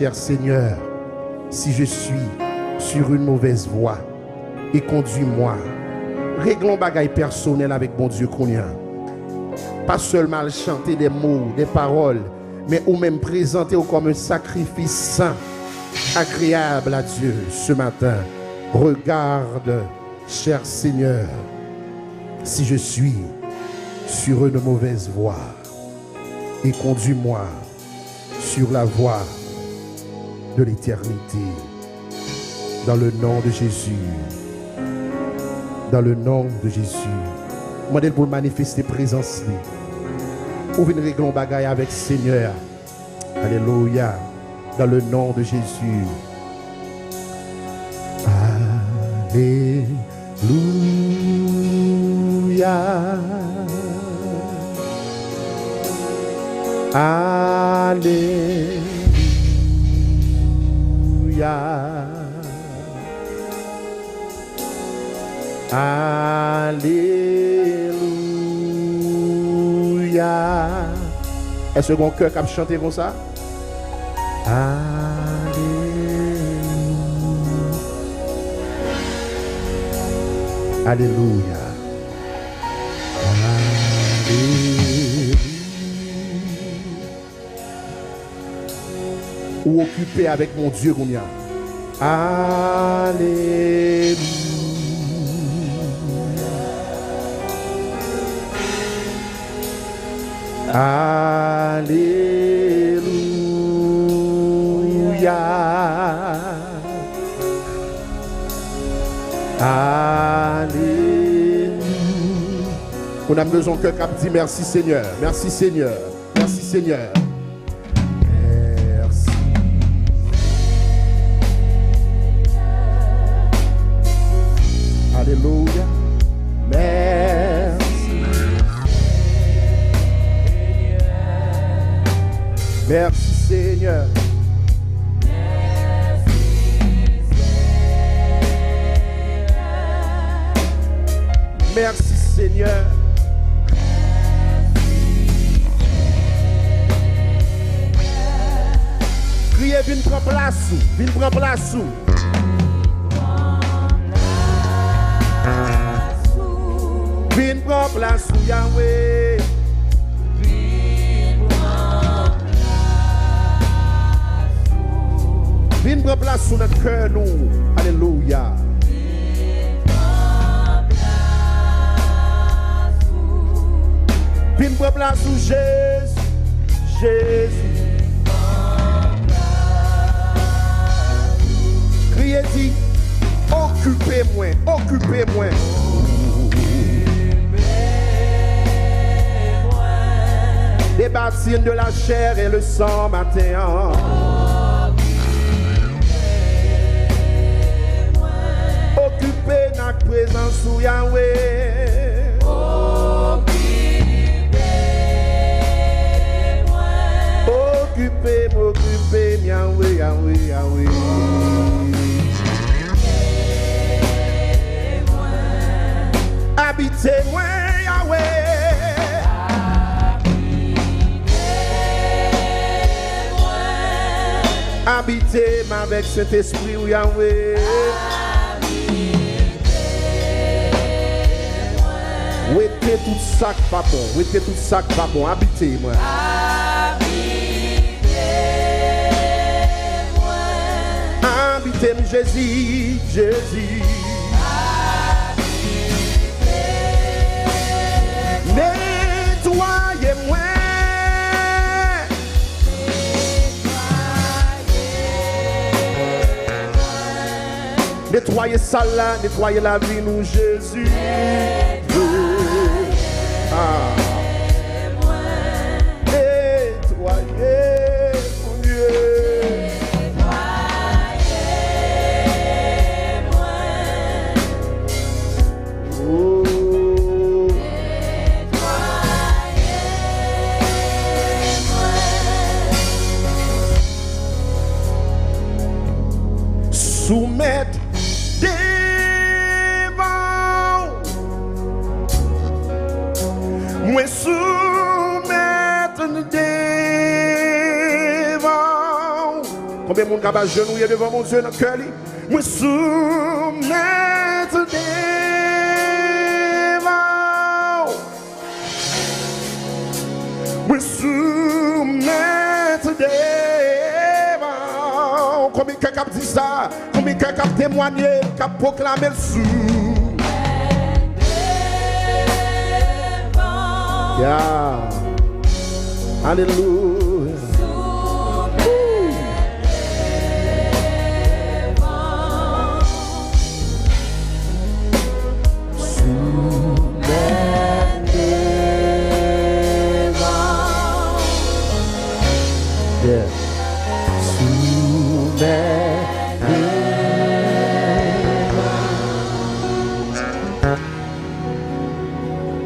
cher Seigneur, si je suis sur une mauvaise voie, et conduis-moi. Réglons bagaille personnel avec bon Dieu qu'on y a. Pas seulement chanter des mots, des paroles, mais ou même présenter comme un sacrifice saint, agréable à Dieu ce matin. Regarde, cher Seigneur, si je suis sur une mauvaise voie, et conduis-moi sur la voie de l'éternité. Dans le nom de Jésus. Dans le nom de Jésus. Moi, pour manifester présence. Ou une règle bagaille avec Seigneur. Alléluia. Dans le nom de Jésus. Alléluia. Alléluia. Alléluia. Est-ce que mon cœur a chanté comme ça? Alléluia. Alléluia. Ou occupé avec mon Dieu qu'on y a. Alléluia. Alléluia. Alléluia. On a besoin que cap dit merci Seigneur. Merci Seigneur. Merci Seigneur. Merci. Alléluia. Merci. Merci Seigneur. Merci Seigneur. Criez, viens prendre place. Viens prendre place. Viens prendre place, Yahweh. Viens prendre place sur notre cœur, nous. Alléluia. Viens prendre place sur Jésus. Jésus. Criez, dit, occupez-moi, occupez-moi. Des bâtines de la chair et le sang matin. Occupez notre présence sous Yahweh. Occupez, m'occupez, Yahweh, Yahweh, Yahweh. Habitez-moi, Yahweh. Habitez-moi avec cet esprit, Yahweh. Ouétez tout ça qui pas bon. Ouétez tout ça qui pas bon. Habitez-moi. Habitez-moi, Jésus, Jésus. Nettoyez-moi. Nettoyez ça là, nettoyez la vie, nous, Jésus. Nettoyez, mon Dieu. Soumettre devant moi, soumettre devant Combien de monde capable de genouiller devant mon Dieu dans le cœur? Moi soumettre devant. Moi soumettre devant. Combien de quelqu'un dit ça? Combien de quelqu'un témoigné, qui a proclamé le sou? Yeah. Alléluia. Yeah.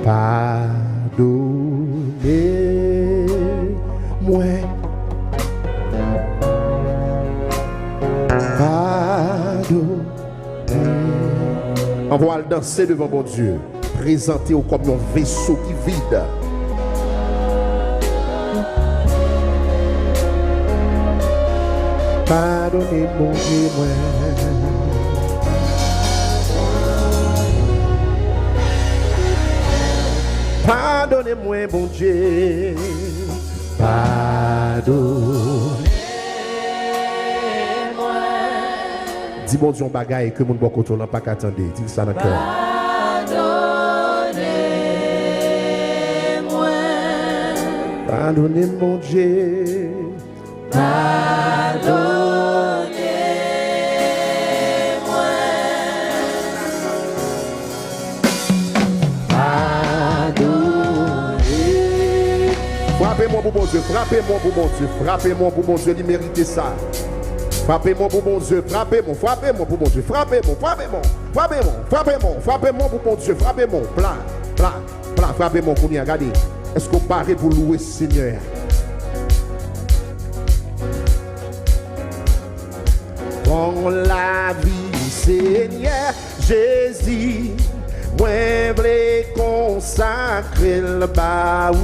Pardonnez-moi. Pardonnez. On va le danser devant mon Dieu. Présentez-vous comme un vaisseau qui vide. Pardonnez mon Dieu, moi. Pardonnez-moi, mon Dieu. Pardonnez-moi. Dis mon Dieu, bagaille que mon bon côté n'a pas qu'attendre. Dis ça dans le cœur. Pardonnez-moi. Pardonnez mon Dieu. Pardonnez-moi. Pardonnez. Frappez-moi pour mon Dieu, frappez-moi pour mon Dieu, frappez-moi pour mon Dieu, il mérite ça. Frappez-moi pour mon Dieu, frappez-moi, frappez-moi pour mon Dieu, frappez-moi, frappez-moi, frappez-moi, frappez-moi, frappez-moi pour mon Dieu, frappez-moi, plein, frappez-moi pour nous, regardez. Est-ce qu'on paraît pour louer Seigneur? Dans la vie, Seigneur Jésus, moi voulais consacrer le baou.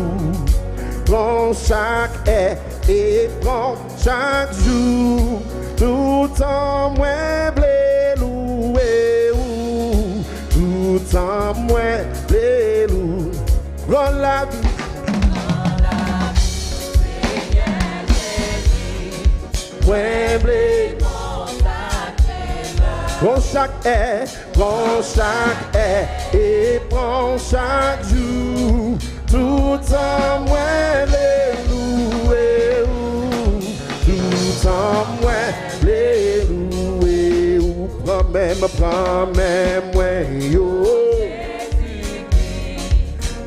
Prends chaque heure et prends chaque jour. Tout en moi voulais louer. Tout en moi voulais louer. Prends la vie. Seigneur Jésus, moi voulais. Prends chaque air et prends chaque jour. Tout en moi les louer. Tout en moi les louer. Promets-moi yo.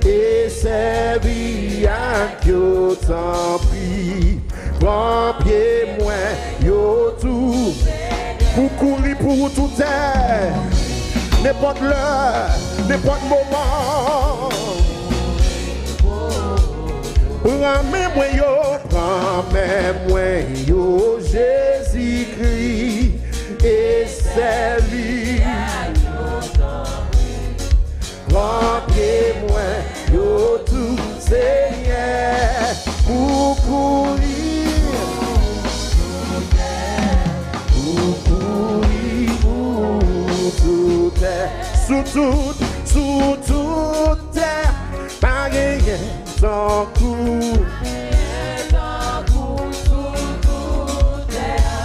Et servi à Dieu tant pis. Prends pied moi yo tout. Pour courir pour tout terre, n'importe l'heure, n'importe moment. Prends-moi yo, Jésus-Christ, et servi. Prends-moi yo tout Seigneur, pour courir. Sous toute terre, pas gagné sans coup.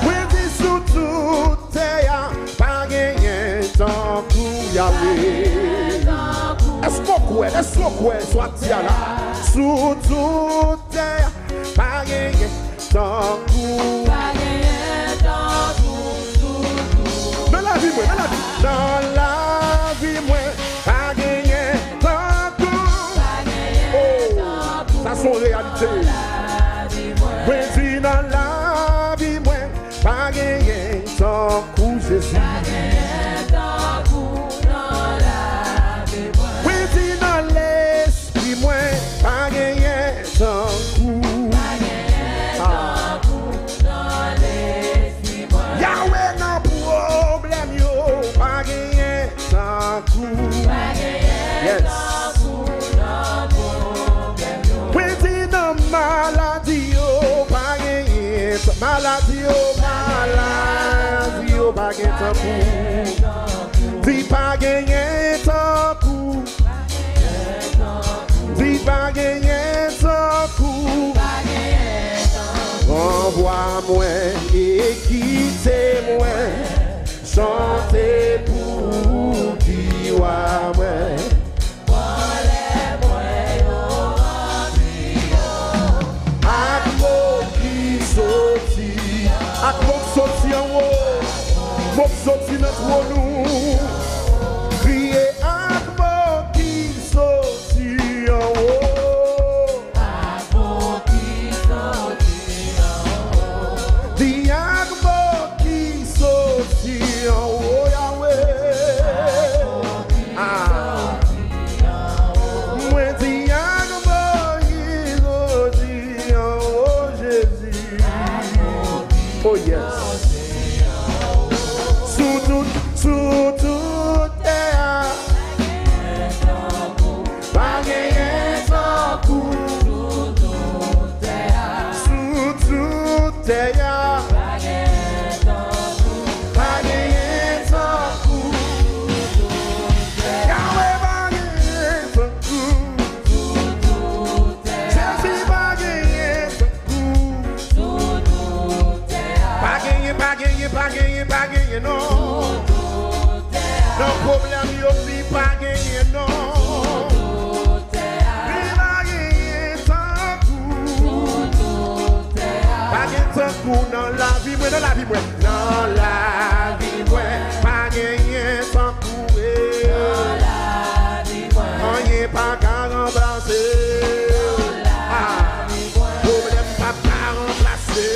Oui, dis sous toute terre, pas gagné sans coup. Yahweh. Est-ce qu'on soit là? Sous toute terre, pas gagné sans coup. Dans la vie, dans la vie, moi, pas gagné tant coup. Oh, ça son réalité. Oui, dis dans la vie, moi, pas gagné tant coup, Jésus. Oui, dis dans l'esprit, moi, pas gagné tant coup. Yahweh n'a problème, yo, pas gagné tant coup. Yes. Oui, dis dans maladie, yo, pas gagné maladie, yo, Di pa genyen tan kou. Di pa genyen tan kou. Envoie moi et quitte moi. Chantez pour dire moi. Ak mok soti an wou, mok soti nan tronou. Kriye ak mok ki soti an wou. Ak mok ki soti an wou. Di ak mok ki soti an wou, Yahweh. Ak mok ki soti an wou. Mwen di ak mok ki soti an wou, Jésus. Oh yes. Sous tout terre. Pas gagner sans coup. Sous tout terre. Sous tout terre. Pas gagner sans coup. Yahweh pas gagner sans coup. Jésus pas gagner sans coup. Pas gagner, non. Non problème, yo fi pas gagner, non. Fi pas gagner sans coup. Pas gagner sans coup dans la vie, moi, dans la vie, moi. Dans la vie, moi. Pas gagner sans coup. Dans la vie, moi. On n'est pas qu'à remplacer. Problème pas qu'à remplacer.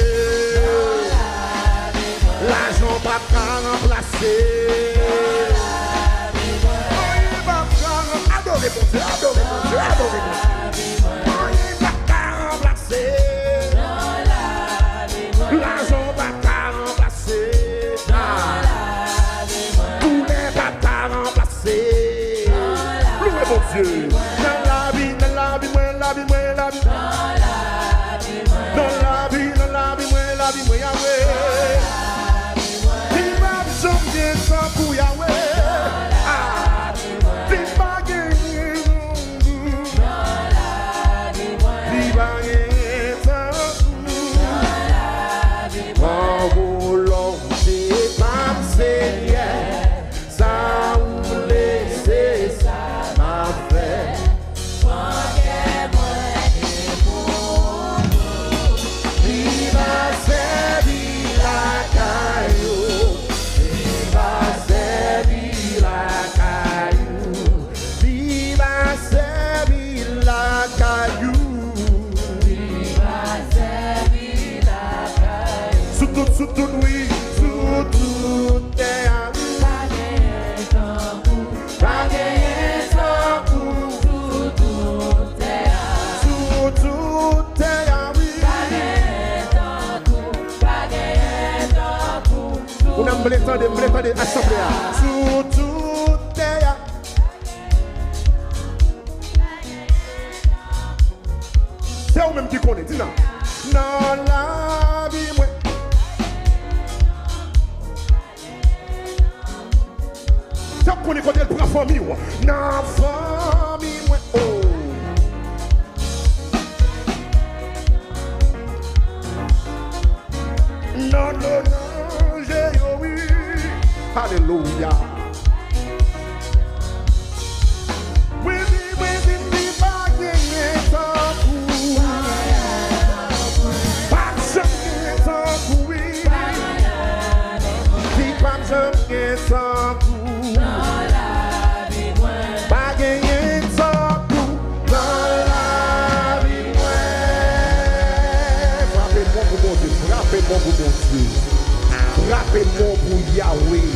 L'argent pas qu'à remplacer. Adorez mon Dieu, adorez mon Dieu, adorez mon Dieu. Rien pas qu'à remplacer. L'argent pas qu'à remplacer. Tout n'est pas qu'à remplacer. Louez mon Dieu. Dans la vie, moi, la vie. Dans la vie, moi, Yahweh. Bien sans coup Yahweh. Dis pas gagner dis pas gagner sans coup. En volonté pas Seigneur. Ça ou laisser ça m'a fait. Viva servir la caillou. Sous tout oui, sous tout terre. Pas gagner sans coup. Pas gagner sans coup. Sous tout terre. Sous tout terre, oui. Pas gagner sans coup. Pas gagner sans coup. On a m'blé attendez, assemblée. Sous tout terre. C'est vous-même qui connaît, dis-nous. Dans la vie, moi. C'est vous connaissez quand elle prend famille, moi. Dans famille, moi. Oh. Non, j'ai oui. Alléluia. Sans coup, dans la vie, pas gagner sans coup, dans la vie, frappez-moi pour mon Dieu, frappez-moi pour mon Dieu, frappez-moi pour Yahweh,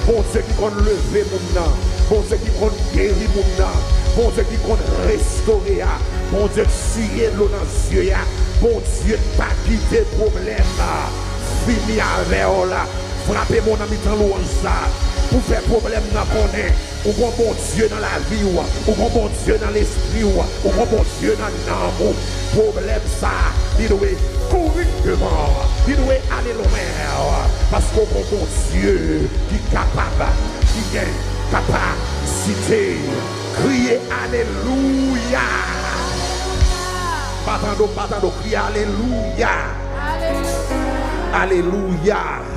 pour ceux qui comptent lever mon nom, pour ceux qui comptent guérir mon nom, pour ceux qui comptent restaurer, pour Dieu tirer l'eau dans les yeux, pour Dieu pas quitter problème, fini avec là. Frappez mon ami dans l'ouange pour faire problème dans qu'on est. Ou bon Dieu dans la vie, ou bon Dieu dans l'esprit, ou bon Dieu dans l'amour. Problème ça, il doit courir devant, il doit aller loin. Parce qu'on bon Dieu qui est capable, qui est capacité. Criez Alléluia. Patando, criez Alléluia. Alléluia.